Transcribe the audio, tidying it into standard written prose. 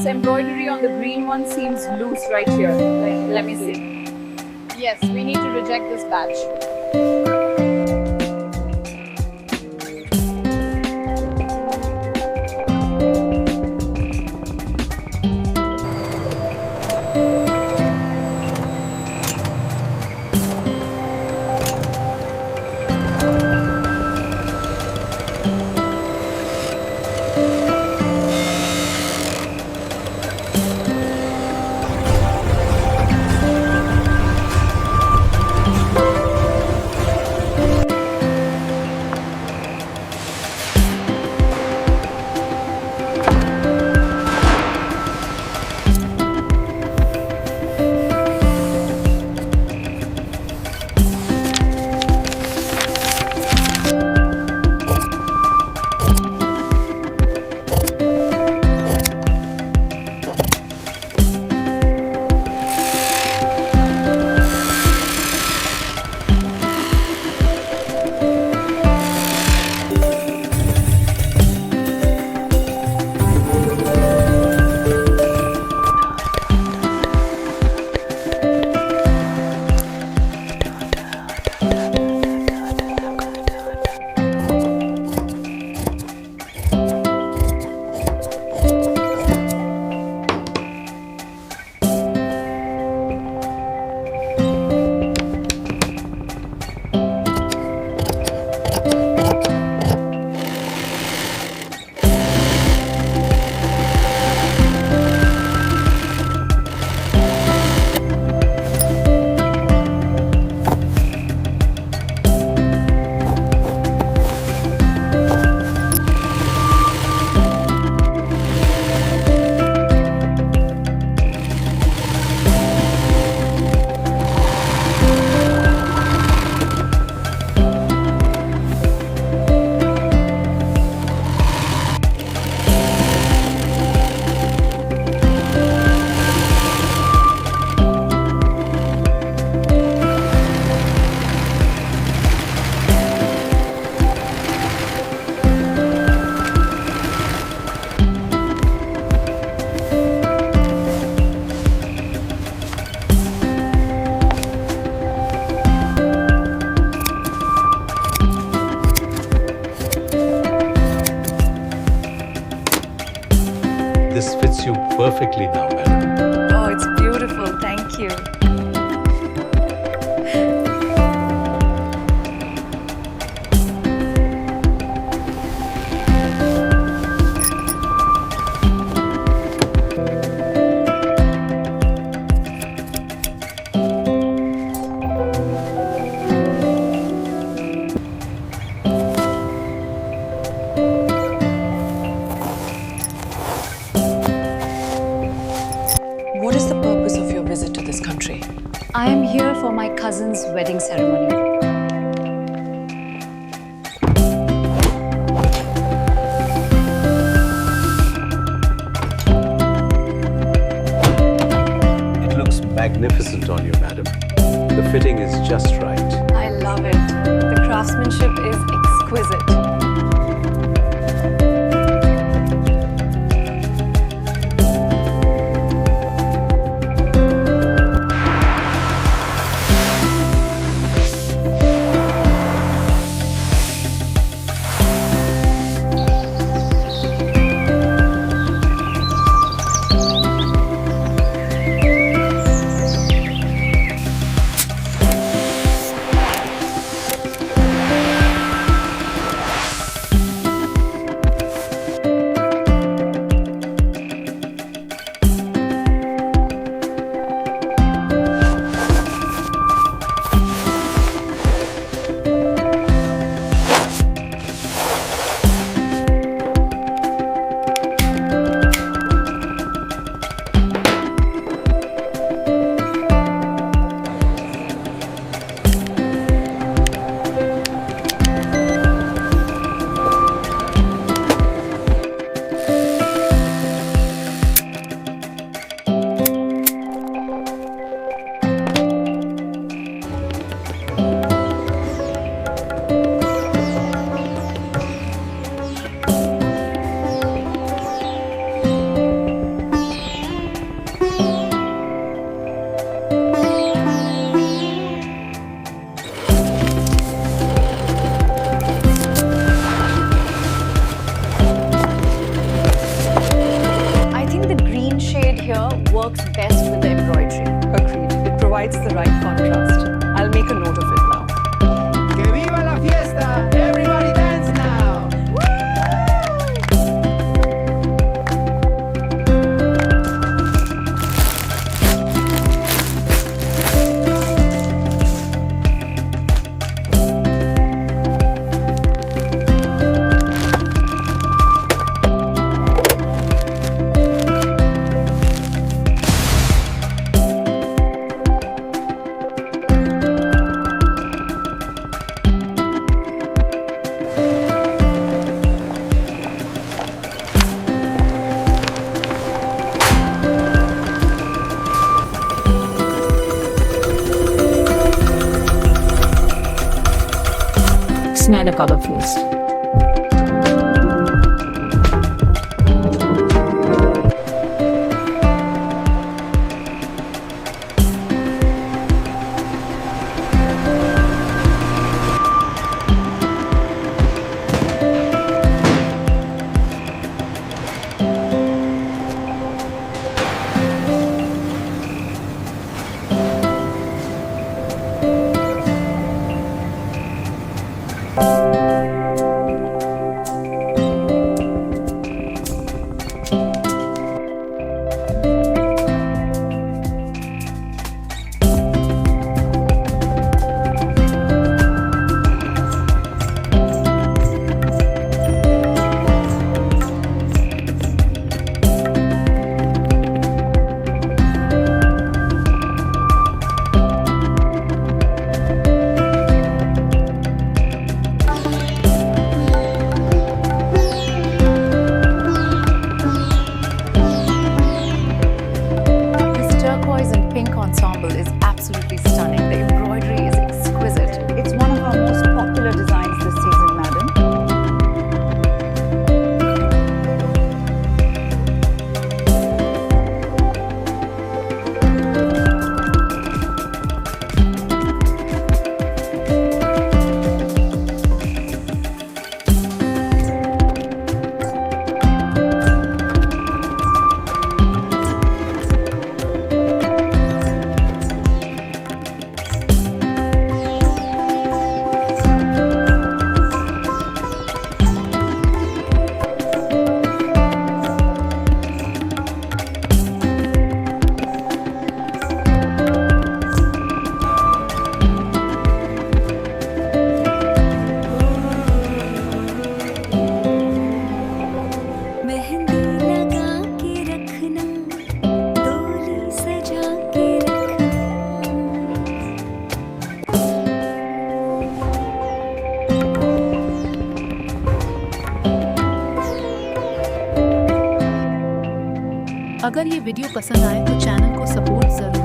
this embroidery on the green one seems loose right here. Let me see. Yes, we need to reject this batch. This fits you perfectly now, madam. Oh, it's beautiful. Thank you. What is the purpose of your visit to this country? I am here for my cousin's wedding ceremony. It looks magnificent on you, madam. The fitting is just right. I love it. The craftsmanship is exquisite. works best with the embroidery. Agreed. It provides the right contrast. I'll make a note of it now. ¡Que viva la fiesta! Everybody dance now! Smell the color first. This turquoise and pink ensemble is absolutely stunning. The embroidery is exquisite. It's one of our most popular designs this season, madam. Mehndi लगा के रखना डोली सजा के रखना अगर ये video पसंद आए तो चैनल को सपोर्ट जरूर